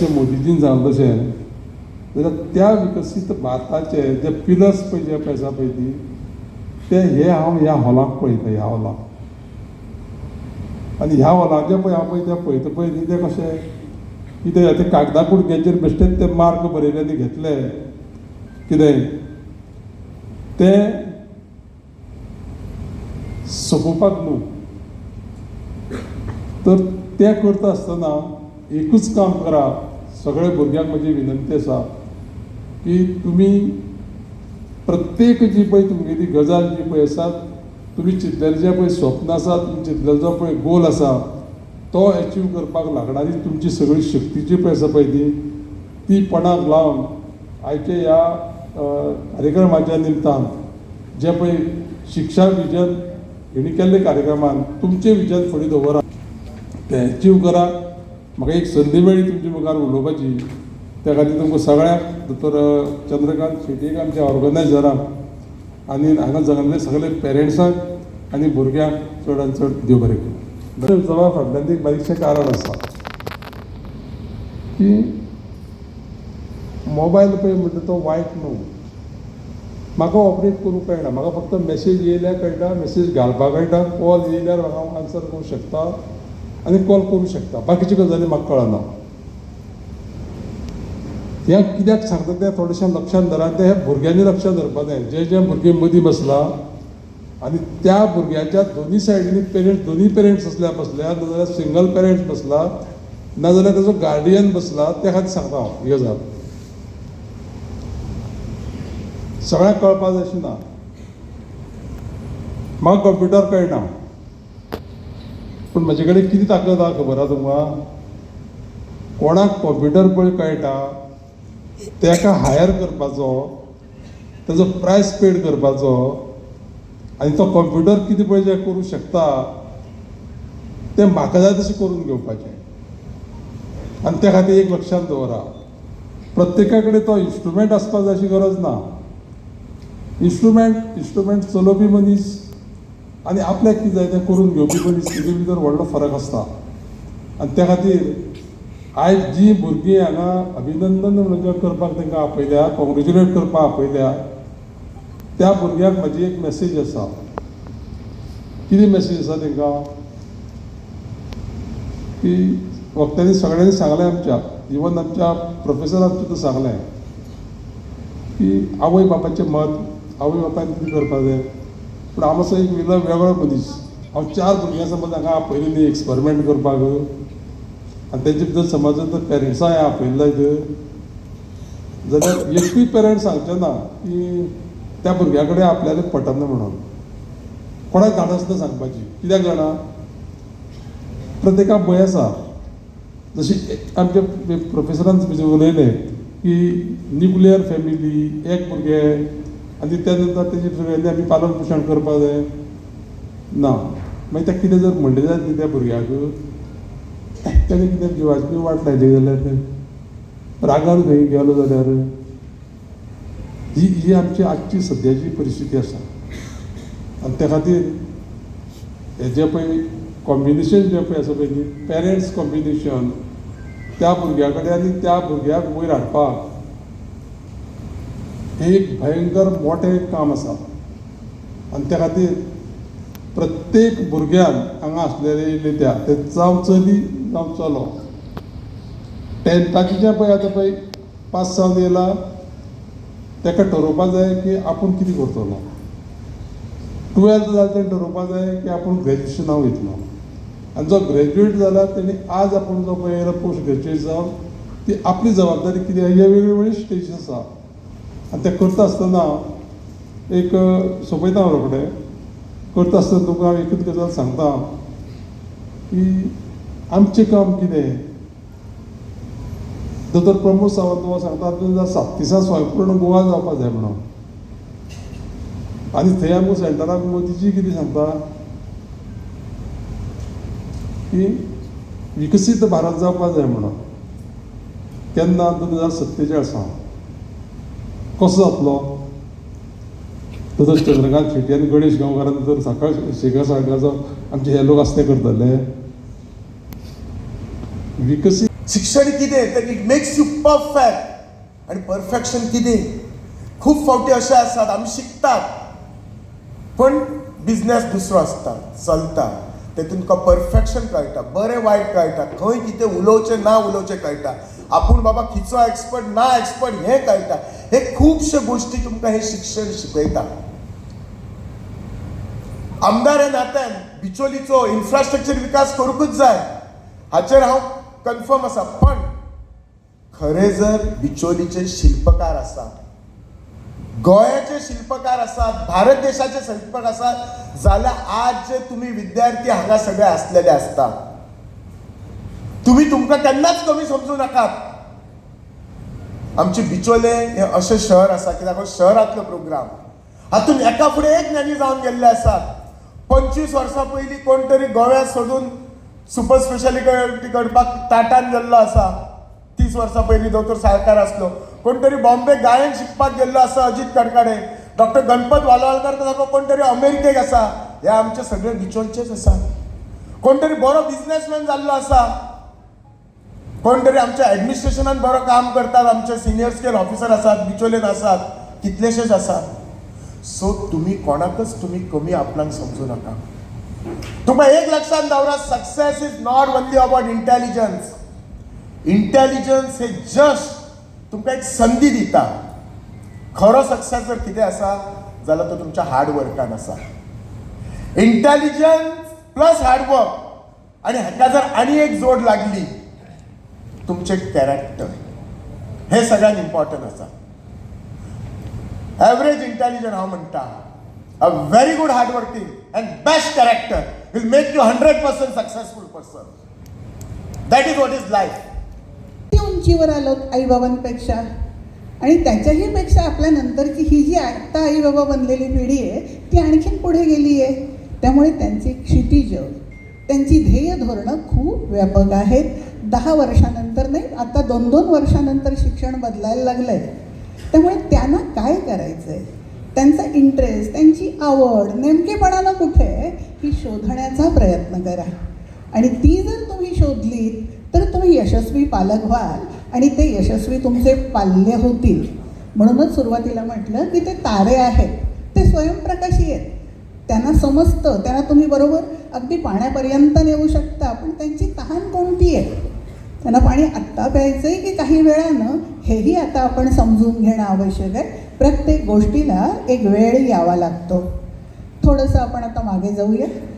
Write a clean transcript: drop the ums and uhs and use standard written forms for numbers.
जशें मोदीजीन सांगलें तशें जाल्यार त्या विकसीत भारताचे जे पिलर्स पळय जे आसा पळय ती ते हे हांव ह्या हॉलाक पळयता, ह्या हॉलाक. आनी ह्या हॉलाक जे पळय हांव पळय ते पळयता पळय न्ही ते कशें कितें ते कागदा कुडक्याचेर बेश्टेच ते मार्क बरयले आनी घेतले कितें ते सोंपोवपाक न्हू. तर तें करता आसतना एकूच काम करा. सगळे भुरग्यांक म्हजी विनंती आसा की तुमी प्रत्येक जी पळय तुमगेली गजाल जी पळय आसा, तुमी चिंतलेलें जें पळय स्वप्न आसा, तुमी चिंतलेलो जो पळय गोल आसा तो एचीव करपाक लागणारी तुमची सगळी शक्ती जी पळय आसा पळय ती पणाक लावन आयच्या ह्या कार्यक्रमाच्या निमतान जे पळय शिक्षा विजन हेणी केल्ले कार्यक्रमान तुमचें विजन फुडें दवरा, तें एचीव करा. म्हाका एक संदी मेळ्ळी तुमचे मुखार उलोवपाची, त्या खातीर तुमकां सगळ्यांक दोतोर चंद्रकांत शेटयेक आमच्या ऑर्गनायझरांक आनी हांगा जल्ले सगळे पेरंट्सांक आनी भुरग्यांक चडांत चड देव बरें करूं. जवा फाटल्यान एक बारीकशें कारण आसा की मोबायल पळय म्हणटा तो वायट न्हू. म्हाका ऑपरेट करूंक कळना, म्हाका फक्त मॅसेज येयल्यार कळटा, मॅसेज घालपाक कळटा, कॉल येयल्यार हांव आन्सर करूंक शकता आनी कॉल करूंक शकता. बाकीच्यो गजाली म्हाका कळना. हें कित्याक सांगता तें थोडेशें लक्षांत धरा. तें भुरग्यांनी लक्षांत धरपाक जाय. जे भुरगे मदीं बसला आनी त्या भुरग्याच्या दोनी सायडीनी पेरंट्स, दोनी पेरंट्स बसल्या नाजाल्यार सिंगल पेरंट्स बसला नाजाल्यार ताजो गार्डियन बसला, त्या खातीर सांगता हांव ही गजाल. सगळ्यांक कळपाक जाय अशें ना. म्हाका कंप्युटर कळना, पूण म्हजे कडेन कितें ताकद आहा खबर आहा तुमकां? कोणाक कंप्युटर पळय कळटा ताका हायर करपाचो, ताजो प्रायस पेड करपाचो आनी तो कंप्युटर कितें पळय जें करूं शकता तें म्हाका जाय तशें करून घेवपाचें. आनी त्या खातीर एक लक्षांत दवरा, प्रत्येका कडेन तो इन्स्ट्रुमेंट आसपाक जाय अशी गरज ना. इन्स्ट्रुमेंट चलोवपी मनीस आनी आपल्याक कितें जाय तें करून घेवपी मनीस तेजे भितर व्हडलो फरक आसता. आनी त्या खातीर आयज जीं भुरगीं हांगा अभिनंदन म्हणजे करपाक तांकां आपयल्या, कॉंग्रेच्युलेट करपाक आपयल्या, त्या भुरग्यांक म्हाजी एक मॅसेज आसा. कितें मॅसेज आसा तांकां की वक्त्यांनी सगळ्यांनी सांगलें, आमच्या इवन आमच्या प्रोफेसरान सुद्दां सांगलें की आवय बापाचें मत, आवय बापायन कितें करपाक जाय. पूण हांव असो एक वेगळो मनीस, हांव 4 भुरग्यां समज हांगा आपयलीं न्ही एक्सपेरिमेंट करपाक आनी तेजे भितर समज जर पेरंट्सां हांवें आपयलें जायत जाल्यार एकूय पेरंट सांगचें ना की त्या भुरग्या कडेन आपल्यालें पटना म्हणून. कोणाक धाडस ना सांगपाची. कित्याक जाणा, प्रत्येकाक भंय आसा. जशी आमच्या प्रोफेसरान उलयलें की न्युक्लियर फॅमिली, एक भुरगें आनी त्या नंतर तेजी सगळ्यांनी आमी पालन पोशण करपाक जाय ना. मागीर ताका कितें जर म्हणलें जायत न्ही त्या भुरग्याक, ताणें कितें जिवाची वाट लायली जाल्यार तें रागान खंय गेलो जाल्यार ही आमची आजची सद्याची परिस्थिती आसा. आनी त्या खातीर हें जें पळय कॉम्बिनेशन जें पळय आसा पळय न्ही, पेरंट्स कॉम्बिनेशन त्या भुरग्या कडेन आनी त्या भुरग्याक वयर हाडपाक हें एक भयंकर मोठें काम आसा. आनी त्या खातीर प्रत्येक भुरग्यान हांगा आसलेले येयले ते जावं चली जावं चलो, 10th जें पळय आतां पळय पास जावन येयला ताका ठरोवपाक जाय की आपूण कितें करतलो. 12th जालें तेणें ठरोवपाक जाय की आपूण ग्रॅज्युएशनाक वयतलो. आनी जो ग्रॅज्युएट जाला तेणी आज आपूण जो पळय पोस्ट ग्रॅज्युएट जावन ती आपली जबाबदारी कितें हे वेगवेगळी स्टेजीस आसा. आनी तें करता आसतना एक सोंपयता हांव रोखडें. करता आसतना तुमकां हांव एकूच गजाल सांगता की आमचें काम कितें. दोतोर प्रमोद सावंत हो सांगता 37 स्वयंपूर्ण गोवा जावपाक जाय म्हणून. आनी थंय आमकां सेंटराक मोदीजी कितें सांगता की विकसीत भारत जावपाक जाय म्हणून. केन्ना 2047 कसो जातलो. दोतोर चंद्रकांत शेट्टी आनी गणेश गांवकारान दोतोर सकाळ शेखर साळकाचो आमचे हे लोक आसते करतले. विकसीत शिक्षण कितें तर इट मेक्स यू परफेक्ट. आणि परफेक्शन कितें खूब फावटी अशें आसात आमी शिकतात पण बिझनेस दुसरो आसता चलता तेतून तुका परफेक्शन कळटा बरें वायट कळटा खंय कितें उलोवचें ना उलोवचें कळटा आपूण बाबा खिचो एक्सपर्ट ना एक्सपर्ट हें कळटा. हे खुबशे गोश्टी तुमकां हे शिक्षण शिकयता. आमदार ह्या नात्यान बिचोलीचो इन्फ्रास्ट्रक्चर विकास करूंकच जाय हाचेर हांव कन्फर्म आसा. पण खरे जर बिचोलीचे शिल्पकार आसात गोंयाचे शिल्पकार आसात भारत देशाचे शिल्पकार आसात जाल्यार आज जे तुम्ही विद्यार्थी हांगा सगळे आसलेले आसता तुमकां केन्नाच कमी समजू नाकात. आमचे बिचोले हे अशें शहर आसा कित्याक हो शहरांतलो प्रोग्राम हातून एका फुडें एक ज्ञानी जावन गेल्ले आसात. 25 वर्सां पयलीं कोण तरी गोव्या सोडून सुपर स्पेशालिटी करपाक टाटान गेल्लो आसा. 30 वर्सां पयलीं दोतोर साळकार आसलो. कोण तरी बॉम्बे गायन शिकपाक गेल्लो आसा अजित कडकडे. डॉक्टर गणपत वालवालकर सारको कोण तरी अमेरिकेक आसा. हे आमचे सगळे बिचोलचेच आसा. कोण तरी बरो बिझनेसमॅन जाल्लो आसा. कोण तरी आमच्या ऍडमिनिस्ट्रेशनान बरो काम करतात. आमचे सिनियर स्केल ऑफिसर आसात बिचोलेन आसात कितलेशेच आसात. सो तुम्ही कोणाकच तुम्ही कमी आपणाक समजू नका. तुमकां एक लक्षात दवरा success is not only about intelligence. Intelligence हे जस्ट तुमकां एक संदी दिता. खरो सक्सेस जर कितें आसा जाल्यार तो तुमच्या हार्डवर्कान आसा. इंटेलिजन्स प्लस हार्डवर्क आणि हाका जर आनी एक जोड लागली तुमचे कॅरेक्टर हे सगळ्यात इम्पॉर्टंट आसा. एवरेज इंटेलिजंट हांव म्हणटा a very good hardworking and best character will make you 100% successful person. That is what is life. उंचीवर आलो आईबाबांपेक्षा आणि त्याच्याही पेक्षा आपल्या नंतरची ही जी आत्ता आईबाबा बनलेली पिढी आहे ती आणखीन पुढे गेली आहे. त्यामुळे त्यांची क्षितिज त्यांची ध्येय धोरणं खूप व्यापक आहेत. 10 वर्षानंतर नाही आता 2-2 वर्षानंतर शिक्षण बदलायला लागलंय. त्यामुळे त्यांना काय करायचं आहे त्यांचा इंटरेस्ट त्यांची आवड नेमकेपणानं कुठे आहे ही शोधण्याचा प्रयत्न करा. आणि ती जर तुम्ही शोधलीत तर तुम्ही यशस्वी पालक व्हाल आणि ते यशस्वी तुमचे पाल्य होतील. म्हणूनच सुरुवातीला म्हटलं की ते तारे आहेत ते स्वयंप्रकाशी आहेत. त्यांना समजतं त्यांना तुम्ही बरोबर अगदी पाण्यापर्यंत नेऊ शकता. पण त्यांची तहान कोणती आहे त्यांना पाणी आत्ता प्यायचं आहे की काही वेळानं हेही आता आपण समजून घेणं आवश्यक आहे. प्रत्येक गोष्टीला एक वेळ यावा लागतो. थोडंसं आपण आता मागे जाऊया.